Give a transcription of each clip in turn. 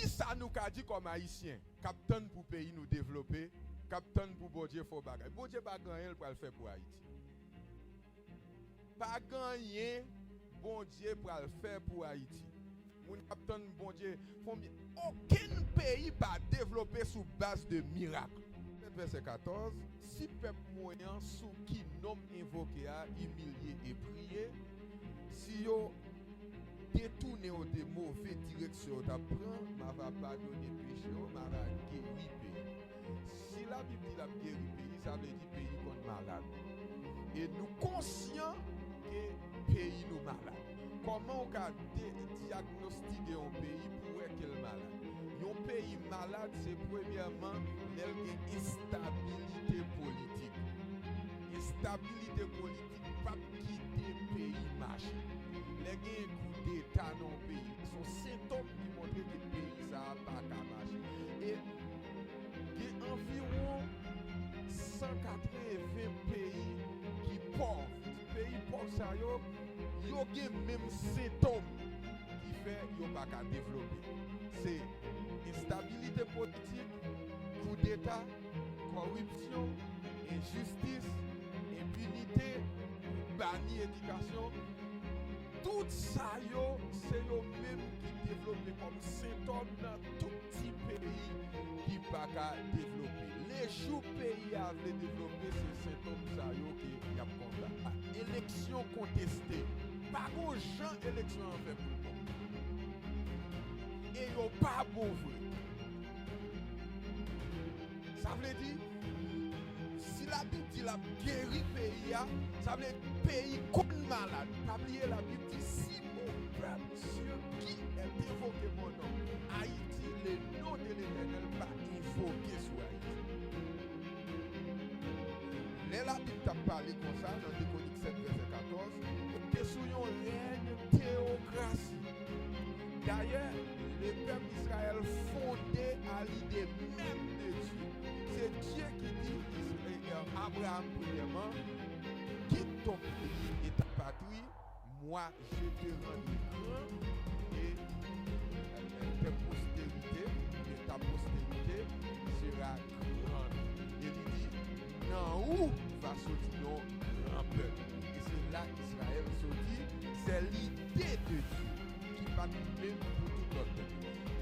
Qui ça nous a dit comme haïtien? Captain pour pays nous développer, captain pour bon Dieu faut bagay. Bon Dieu pas gagner pour le faire pour Haïti. Pas gagner bon Dieu pour le faire pour Haïti. Mon captain bon Dieu, aucun pays pas développé sous base de miracles. Verset 14, si peuple moyen sous qui nomme invoqué a humilié et prié, si yo détourné de mauvaises directions d'apprendre, m'a va pardonner péché, m'a va guérir pays. Si la Bible dit la guérir pays, ça veut dire pays qu'on malade. Et nous conscients que pays nous malade. Comment on peut diagnostiquer un pays pour qu'il est malade? Un pays malade, c'est premièrement l'instabilité politique. Instabilité politique, pas quitter le pays marché. Les gens coup d'État dans le pays sont symptômes qui montrent que le pays ça n'a pas marché. Et il y a environ 180 pays qui sont pauvres. Les pays pauvres, ça y a les mêmes symptômes qui font qu'ils ne peuvent pas développer. C'est instabilité politique, coup d'État, corruption, injustice, impunité, banni éducation. Tout ça, c'est eux-mêmes qui développent comme symptômes dans tout petit pays qui ne peuvent pas développer. Les jours pays avaient développé ces symptômes qui y a contact. Élection contestée. Pas de gens élection en fait pour le monde. Et ils n'ont pas bon vrai. Ça veut dire, si la Bible dit la guérit pays, ça veut dire pays comme malade. Pas oublier la Bible dit si mon peuple sur qui est invoqué mon nom, Haïti, le nom de l'Éternel pas invoqué sur Haïti. La Bible t'a parlé comme ça dans Déconique 7, verset 14, que sous un règne théocratie. D'ailleurs, le peuple d'Israël fondé à l'idée même de Dieu. C'est Dieu qui dit à Abraham premièrement, quitte ton pays et ta patrie, moi je te rendrai grand et ta postérité sera grande. Et il dit, non où va sortir nos grand peuple. Et c'est là qu'Israël sortit, c'est l'idée de Dieu. Pas même pour tout notre peuple.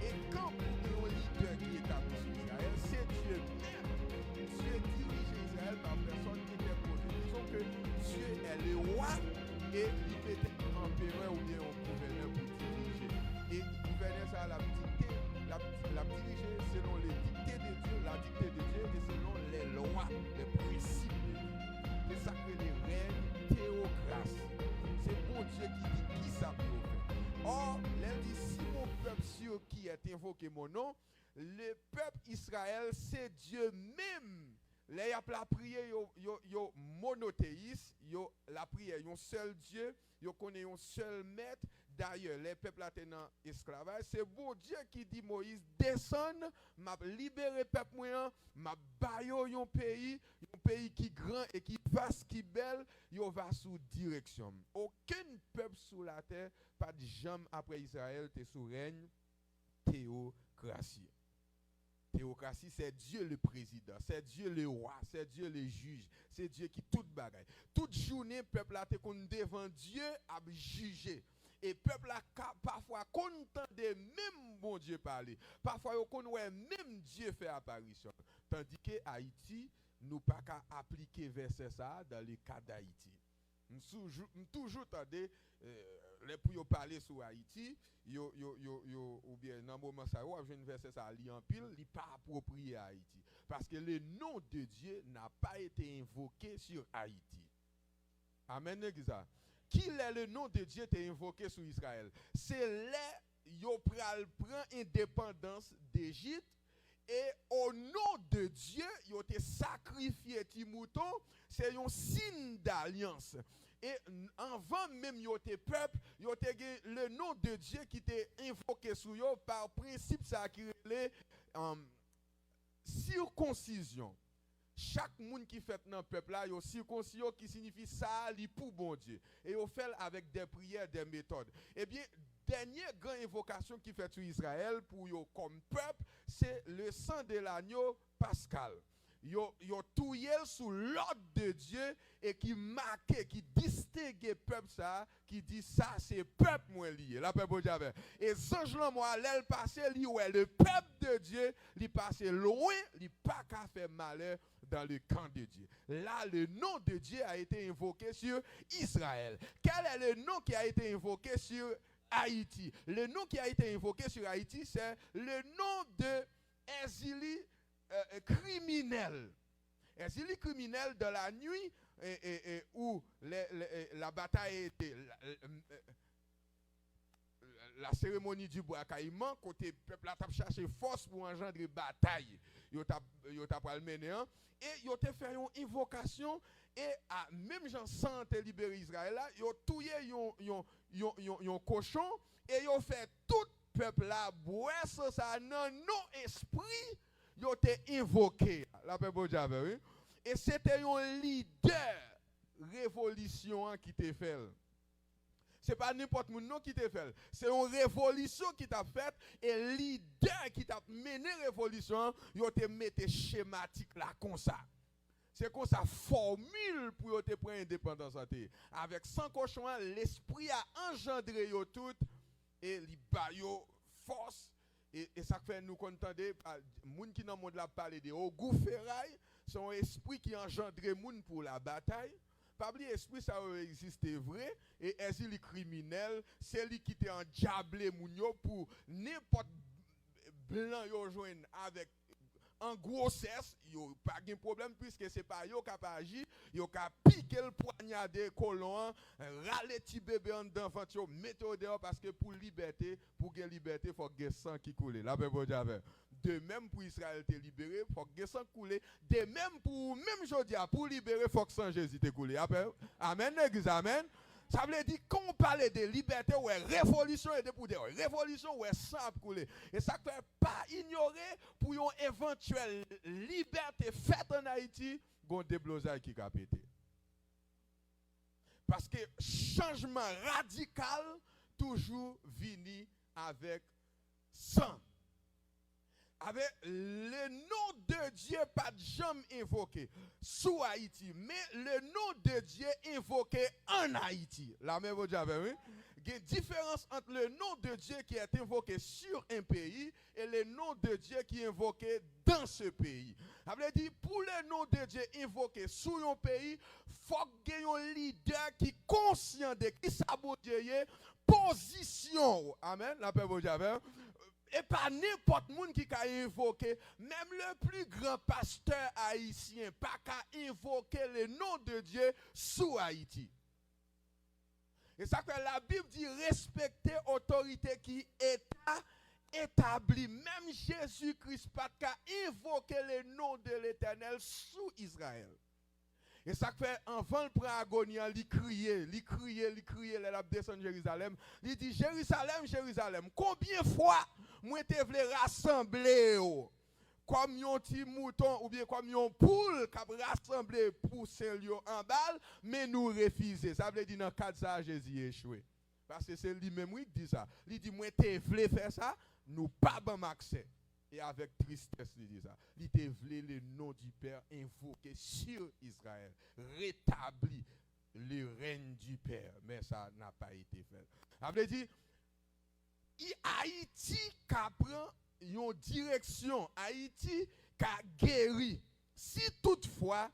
Et quand vous avez un leader qui est établi sur Israël, c'est Dieu même. Dieu dirige Israël par personne qui était posée. Disons que Dieu est le roi et il mettait un empereur ou bien un gouverneur pour diriger. Et le gouverneur, ça a la diriger selon les dictées de Dieu, la dictée de Dieu et selon les lois, les principes de Dieu. C'est ça que les règnes théocratie. C'est bon Dieu qui dit qui ça peut faire. Or, l'elle dit, si mon peuple sur qui est invoqué mon nom, le peuple Israël, c'est Dieu même. Là, il y a la prière, yo monothéiste, yo la prière, un seul Dieu, yo connaît un seul maître. D'ailleurs, les peuples là dans esclavage, c'est bon Dieu qui dit Moïse, descend, m'a libéré peuple moyen, m'a bayo un pays qui grand et qui vaste, qui belle, yo va sous direction. Aucun peuple sur la terre, pas de jamais après Israël, te sous règne théocratie. Théocratie, c'est Dieu le président, c'est Dieu le roi, c'est Dieu le juge, c'est Dieu qui tout bagaille. Toute journée, peuple là te kon devant Dieu à juger. Et peuple là parfois content de même bon Dieu parler. Parfois yo kon ouais même Dieu fait apparition. Tandis que Haïti nous pas qu'à appliquer verset ça dans le cas d'Haïti. Toujours tendez les pour parler sur Haïti ou bien dans moment ça ou j'ai un verset ça li en pile li pas approprié à Haïti parce que le nom de Dieu n'a pas été invoqué sur Haïti. Amen ça. Qui est le nom de Dieu été invoqué sur Israël? C'est les yo pral prend indépendance d'Égypte. Et au nom de Dieu, ils ont sacrifié ti mouton, c'est un signe d'alliance. Et avant même ils ont peuple, ils ont le nom de Dieu qui était invoqué sur eux par principe ça qui est circoncision. Chaque monde qui fait dans le peuple là, il y a circoncision qui signifie ça li pour bon Dieu. Et on fait avec des prières, des méthodes. Eh bien, dernière grande invocation qui fait sur Israël pour eux comme peuple, c'est le sang de l'agneau pascal. Yo touye sous l'ordre de Dieu et qui marque, qui distingue peuple ça, qui dit ça c'est peuple moi lié. La peuple Dieu. Et ange là moi l'elle passé li ouais le peuple de Dieu, li passé loin, li pas qu'à faire malheur dans le camp de Dieu. Là le nom de Dieu a été invoqué sur Israël. Quel est le nom qui a été invoqué sur Haïti? Le nom qui a été invoqué sur Haïti, c'est le nom de exilé criminel. Exilé criminel de la nuit où la bataille était la cérémonie du bois caïman, côté peuple a cherché force pour engendrer bataille. Yo t'a pas le mener et yo te fait une invocation et à même gens sans te libérer Israël là, yo touye yon cochon et yo fait tout peuple là boire ça non esprit yo te invoqué la peuple Dieu oui et c'était un leader révolution qui te fait. C'est pas n'importe qui non qui te fait. C'est une révolution qui t'a fait et leader qui t'a mené révolution, yo te mette schématique là comme ça. C'est comme ça formule pour te prendre indépendance avec 100 cochons, l'esprit a engendré yo tout et li ba yo force. Et ça fait nous contenter, moun qui dans le monde la parler de au goût ferraille, c'est un esprit qui engendre moun pour la bataille. Pas oublier esprit ça existe vrai et est-il criminel, c'est lui qui te endiablé moun yo pour n'importe blanc yo joindre avec en grossesse, yo pas de problème puisque c'est pas yo qui a agi, yo qui a piqué le poignardé colon, râler petit bébé en d'enfant yo mettre dehors parce que pour liberté, pour gagner liberté, faut que sang qui coule. La Bible dit de même pour Israël te libéré, faut que sang couler, de même pour même jodi pour libérer faut que sang Jésus te couler. Amen l'église, amen. Ça veut dire qu'on parle de liberté, ouais, révolution et de pouvoir. Révolution, ouais, ça couler. Et ça ne fait pas ignorer pour une éventuelle liberté faite en Haïti, qu'on déblosage qui a pété. Parce que changement radical toujours vini avec sang. Avec le nom de Dieu pas jamais invoqué sous Haïti, mais le nom de Dieu invoqué en Haïti. La même chose, oui. Il y a une différence entre le nom de Dieu qui est invoqué sur un pays et le nom de Dieu qui est invoqué dans ce pays. Ça veut dire, pour le nom de Dieu invoqué sur un pays, il faut qu'il y ait un leader qui est conscient de qui ça Dieu position. Amen. La paix vous et pas n'importe monde qui a invoqué, même le plus grand pasteur haïtien, pas qu'à invoquer le nom de Dieu sous Haïti. Et ça que la Bible dit respecter l'autorité qui est établie. Même Jésus-Christ pas qu'à invoquer le nom de l'Éternel sous Israël. Et ça fait enfant le prend agonie, il criait, il descend Jérusalem. Il dit Jérusalem, Jérusalem, combien de fois moi te voulais rassembler comme un petit mouton ou bien comme un poule qui a rassemblé pour Saint-Lieu en balle, mais nous refuser. Ça veut dire dans le cadre de ça, Jésus échoué. Parce que c'est lui-même qui dit ça. Il dit moi te voulais faire ça, nous pas bon accès. Et avec tristesse, il dit ça. Il te voulait le nom du Père invoqué sur Israël, rétabli le règne du Père. Mais ça n'a pas été fait. Ça veut dire, Haïti qui prend une direction, Haïti qui a guéri. Si toutefois,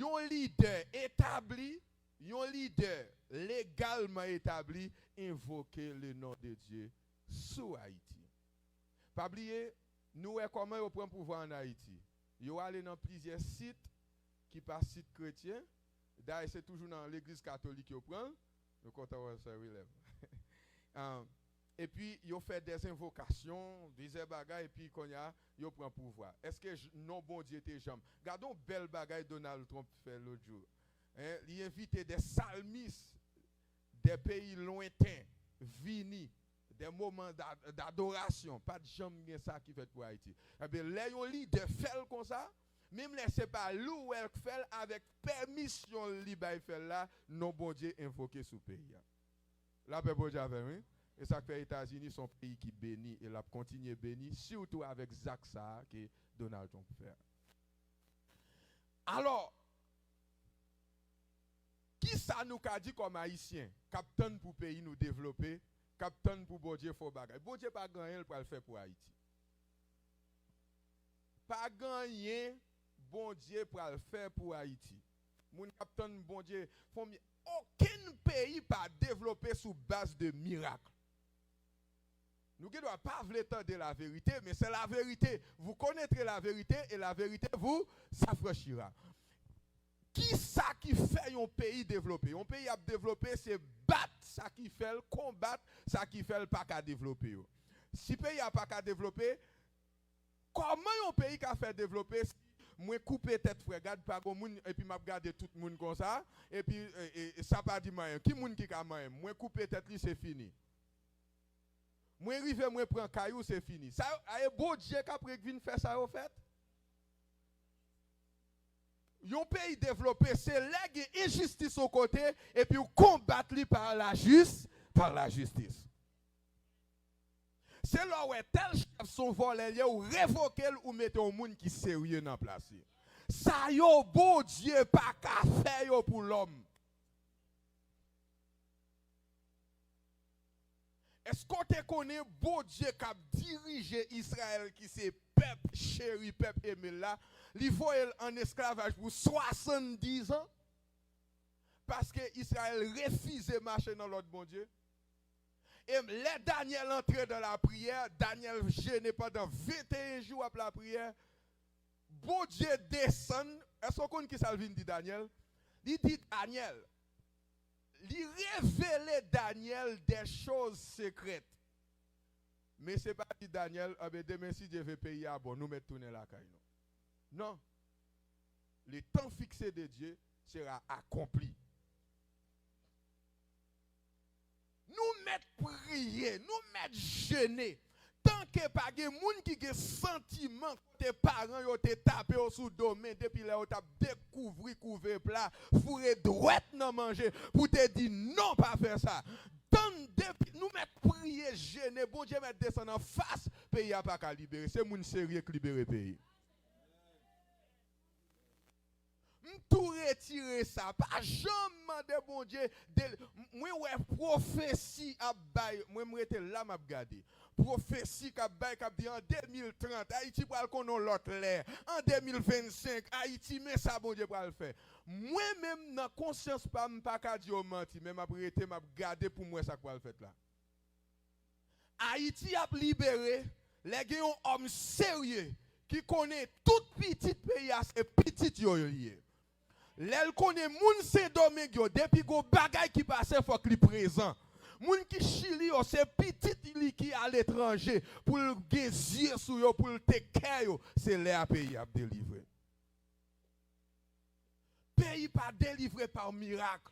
un leader établi, un leader légalement établi, invoquer le nom de Dieu sous Haïti. Pas oublier, nous comment on prend pouvoir en Haïti. Yo allé dans plusieurs sites qui pas sites chrétiens. D'ailleurs, c'est toujours dans l'église catholique qu'on prend. Le compte ça relève. Et puis yo fait des invocations, des bagages et puis qu'on y a, yo prend pouvoir. Est-ce que non bon Dieu te jambe? Gardons belle bagaille Donald Trump fait l'autre jour. Il invite des psalmistes des pays lointains, vini des moments d'adoration, pas de jamais ça qui fait pour Haïti. Eh bien, les leaders font comme ça, même les c'est pas l'ou elle fait avec permission li bay fait là, non bon Dieu invoqué sous pays. La paix pour Dieu, oui. Et ça fait États-Unis son pays qui bénit et l'a continué béni, surtout avec Zach Saar que Donald Trump fait. Alors, qui ça nous a dit comme haïtien, capitaine pour pays nous développer, capitaine pour bon Dieu faut bagay. Bon Dieu pas gagner pour le faire pour Haïti. Pas gagner bon Dieu pour le faire pour Haïti. Mon capitaine bon Dieu, aucun pays pas développé sous base de miracles. Nous ne devons pas entendre la vérité, mais c'est la vérité. Vous connaîtrez la vérité et la vérité vous s'affranchira. Qui ça qui fait un pays développé? Un pays à développer, c'est battre ça qui fait, combattre ça qui fait pas qu'à développer. Si le pays n'a pas qu'à développer, comment un pays qui fait développer? Moi couper tête frère, garde pas go moun et puis m'a regarder tout le monde comme ça et puis ça pas dit moyen. Qui moun qui ka moyen? Moi couper tête li c'est fini. Moi rive moi prend caillou c'est fini. Ça a beau Dieu qu'après vinn faire ça au fait. Un pays développé, c'est léguer injustice au côté et puis combattre par la justice. C'est là où tel chef son volé ou révoquer ou mettre un monde qui sérieux dans place. Ça yo beau Dieu pas qu'à faire pour l'homme. Est-ce qu'on te connaît beau Dieu qui a dirigé Israël qui c'est peuple chéri, peuple aimé là, il faut en esclavage pour 70 ans parce que Israël refusait de marcher dans l'autre bon Dieu. Et les Daniel entrait dans la prière, Daniel gêné pendant 21 jours après la prière. Bon Dieu descend. Est-ce qu'on connaît qui ça vient dit Daniel? Il dit Daniel. Il révèle Daniel des choses secrètes. Mais ce n'est pas dit Daniel, demain si Dieu veut payer, bon, nous mettons tourner la caille. Non. Le temps fixé de Dieu sera accompli. Nous mettre prier, nous mettre jeûner. Tant que pas de gens qui ont sentiment que tes parents ont tapé sous domaine depuis là, ont découvert couvert plat, fourré droite dans manger pour te dire non pas faire ça. Tant depuis nous mettre prier, jeûner, bon Dieu mettre descendre en face, pays a pas qu'à libérer. C'est moun sérieux qui libère pays. Tout retirer ça, pas jamais de bon Dieu. Moi ouais prophétie à bail, moi m'rete là m'a regarder. Prophétie qu'a bail qu'a dit en 2030 Haïti pral connait l'autre l'air. En 2025 Haïti mais ça bon Dieu pral faire. Moi même dans conscience pas qu'à dire menti, même après été m'a regarder pour moi ça pral fait là. Haïti a libéré les gens homme sérieux qui connaît tout petit pays et petit yo lié. L'elle connaît moun Saint-Domingue depuis go bagay qui passe faut qu'il présent. Moun qui Chili c'est petit qui à l'étranger pour le gézier sur yo pour le teker yo, c'est leur pays a délivré. Pays pas délivré par miracle.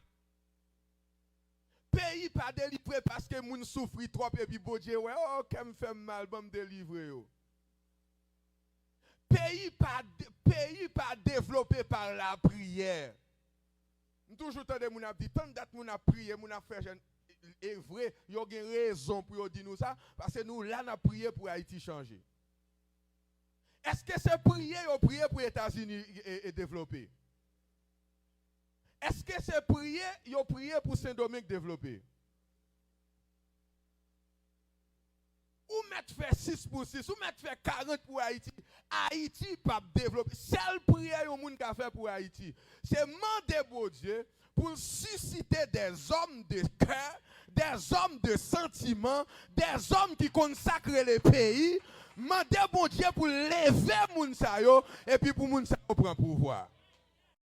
Pays pas délivré parce que moun souffre trop et puis bon Dieu ouais oh qu'elle me fait mal bon me délivrer yo. Pays pas développé par la prière. Toujours tant de moun a dit tant date moun a prié, moun a fait et vrai, il y a une raison pour dire nous ça parce que nous là n'a prié pour Haïti changer. Est-ce que c'est prier pour les États-Unis et développer? Est-ce que c'est prier pour Saint-Domingue développer? Ou mettre fait 6 pour 6, ou mettre fait 40 pour Haïti. Haïti pas développer. Seule prière au monde qu'a fait pour Haïti, c'est demander bon Dieu pour susciter des hommes de cœur, des hommes de sentiment, des hommes qui consacrent le pays. Demander bon Dieu pour lever moun sa yo et puis pour moun sa yo prendre pouvoir.